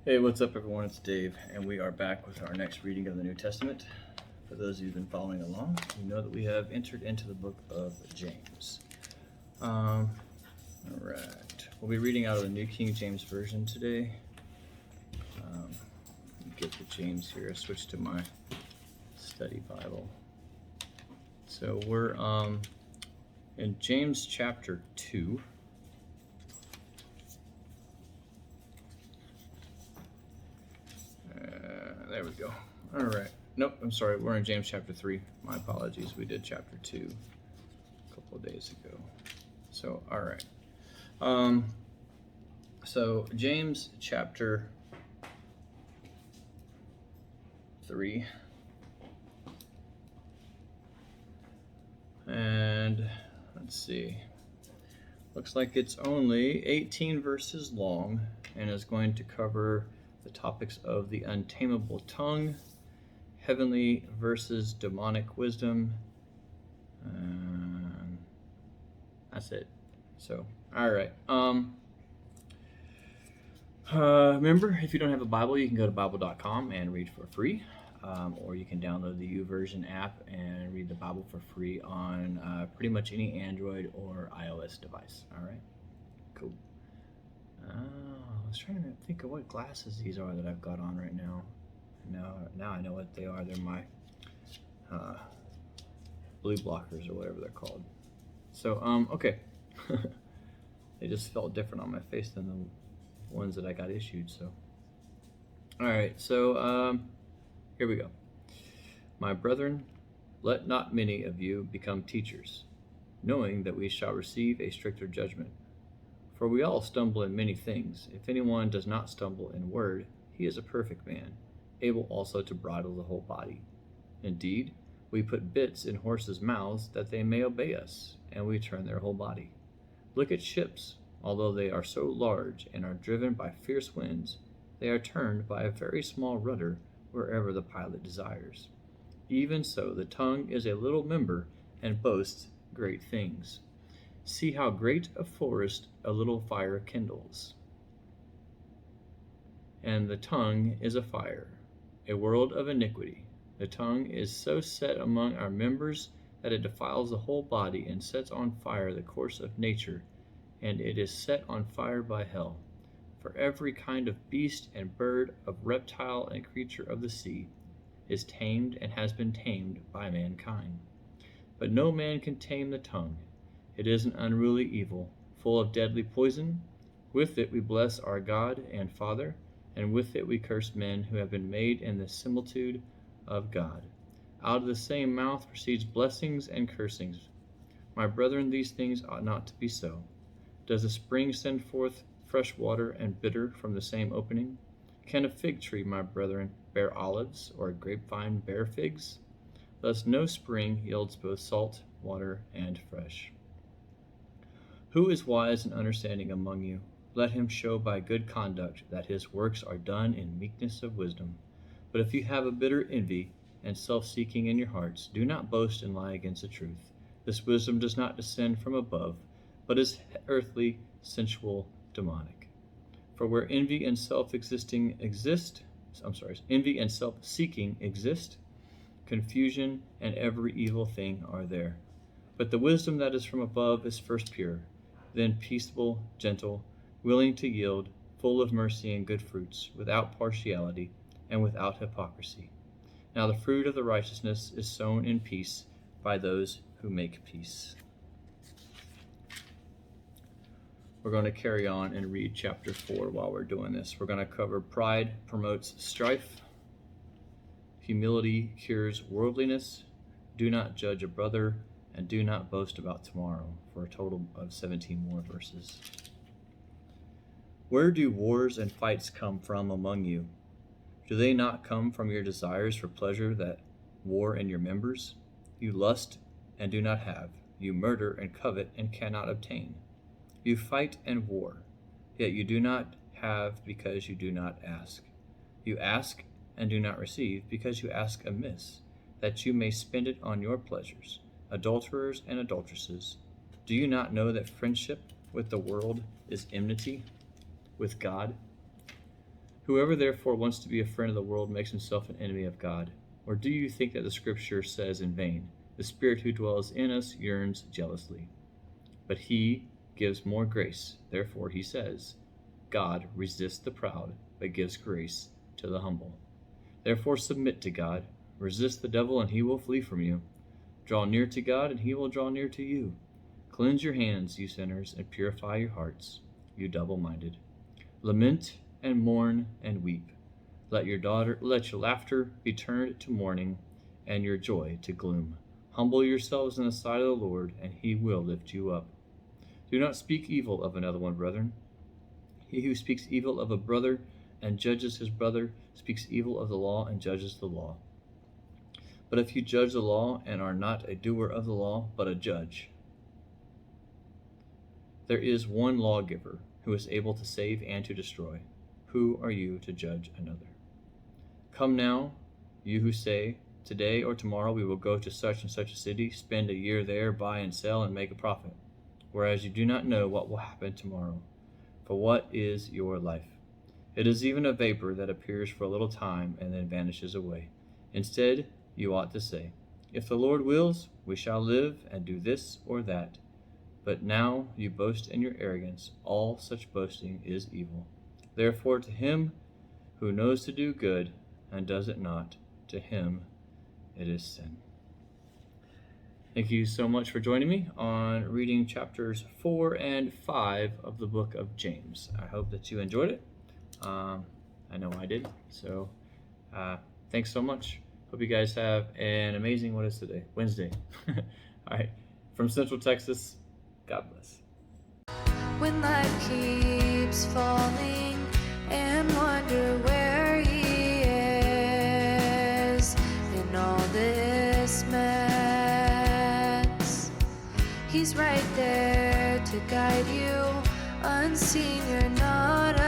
Hey, what's up, everyone? It's Dave, and we are back with our next reading of the New Testament. For those of you who've been following along, you know that we have entered into the book of James. All right. We'll be reading out of the New King James Version today. Get the James here. I switched to my study Bible. So we're in James chapter 2. There we go. All right. Nope, I'm sorry. We're in James chapter 3. My apologies. We did chapter 2 a couple of days ago. So, all right. So James chapter 3. And let's see. Looks like it's only 18 verses long and is going to cover the topics of the untamable tongue, heavenly versus demonic wisdom. That's it. So, all right. Remember, if you don't have a Bible, you can go to Bible.com and read for free. Or you can download the YouVersion app and read the Bible for free on pretty much any Android or iOS device. All right, cool. I was trying to think of what glasses these are that I've got on right now. Now I know what they are. They're my blue blockers or whatever they're called. So, okay. They just felt different on my face than the ones that I got issued. So, all right. So, here we go. My brethren, let not many of you become teachers, knowing that we shall receive a stricter judgment. For we all stumble in many things. If anyone does not stumble in word, he is a perfect man, able also to bridle the whole body. Indeed, we put bits in horses' mouths that they may obey us, and we turn their whole body. Look at ships. Although they are so large and are driven by fierce winds, they are turned by a very small rudder wherever the pilot desires. Even so, the tongue is a little member and boasts great things. See how great a forest a little fire kindles. And the tongue is a fire, a world of iniquity. The tongue is so set among our members that it defiles the whole body and sets on fire the course of nature, and it is set on fire by hell. For every kind of beast and bird, of reptile and creature of the sea, is tamed and has been tamed by mankind. But no man can tame the tongue. It is an unruly evil, full of deadly poison. With it we bless our God and Father, and with it we curse men who have been made in the similitude of God. Out of the same mouth proceeds blessings and cursings. My brethren, these things ought not to be so. Does a spring send forth fresh water and bitter from the same opening? Can a fig tree, my brethren, bear olives, or a grapevine bear figs? Thus no spring yields both salt water and fresh. Who is wise and understanding among you? Let him show by good conduct that his works are done in meekness of wisdom. But if you have a bitter envy and self-seeking in your hearts, do not boast and lie against the truth. This wisdom does not descend from above, but is earthly, sensual, demonic. For where envy and self-seeking exist, confusion and every evil thing are there. But the wisdom that is from above is first pure, then peaceable, gentle, willing to yield, full of mercy and good fruits, without partiality and without hypocrisy. Now the fruit of the righteousness is sown in peace by those who make peace. We're going to carry on and read chapter 4 while we're doing this. We're going to cover pride promotes strife, humility cures worldliness, do not judge a brother, and do not boast about tomorrow, for a total of 17 more verses. Where do wars and fights come from among you? Do they not come from your desires for pleasure that war in your members? You lust and do not have. You murder and covet and cannot obtain. You fight and war, yet you do not have because you do not ask. You ask and do not receive because you ask amiss, that you may spend it on your pleasures. Adulterers and adulteresses, do you not know that friendship with the world is enmity with God? Whoever therefore wants to be a friend of the world makes himself an enemy of God. Or do you think that the Scripture says in vain, the Spirit who dwells in us yearns jealously? But he gives more grace. Therefore he says, God resists the proud, but gives grace to the humble. Therefore submit to God. Resist the devil, and he will flee from you. Draw near to God, and he will draw near to you. Cleanse your hands, you sinners, and purify your hearts, you double-minded. Lament and mourn and weep. Let your laughter be turned to mourning, and your joy to gloom. Humble yourselves in the sight of the Lord, and he will lift you up. Do not speak evil of another one, brethren. He who speaks evil of a brother and judges his brother speaks evil of the law and judges the law. But if you judge the law and are not a doer of the law, but a judge, there is one lawgiver who is able to save and to destroy. Who are you to judge another? Come now, you who say, today or tomorrow we will go to such and such a city, spend a year there, buy and sell, and make a profit, whereas you do not know what will happen tomorrow. For what is your life? It is even a vapor that appears for a little time and then vanishes away. Instead, you ought to say, if the Lord wills, we shall live and do this or that. But now you boast in your arrogance. All such boasting is evil. Therefore, to him who knows to do good and does it not, to him it is sin. Thank you so much for joining me on reading chapters 4 and 5 of the book of James. I hope that you enjoyed it. I know I did. So thanks so much. Hope you guys have an amazing, what is today? Wednesday. All right. From Central Texas, God bless. When life keeps falling and wonder where he is in all this mess, he's right there to guide you. Unseen, you're not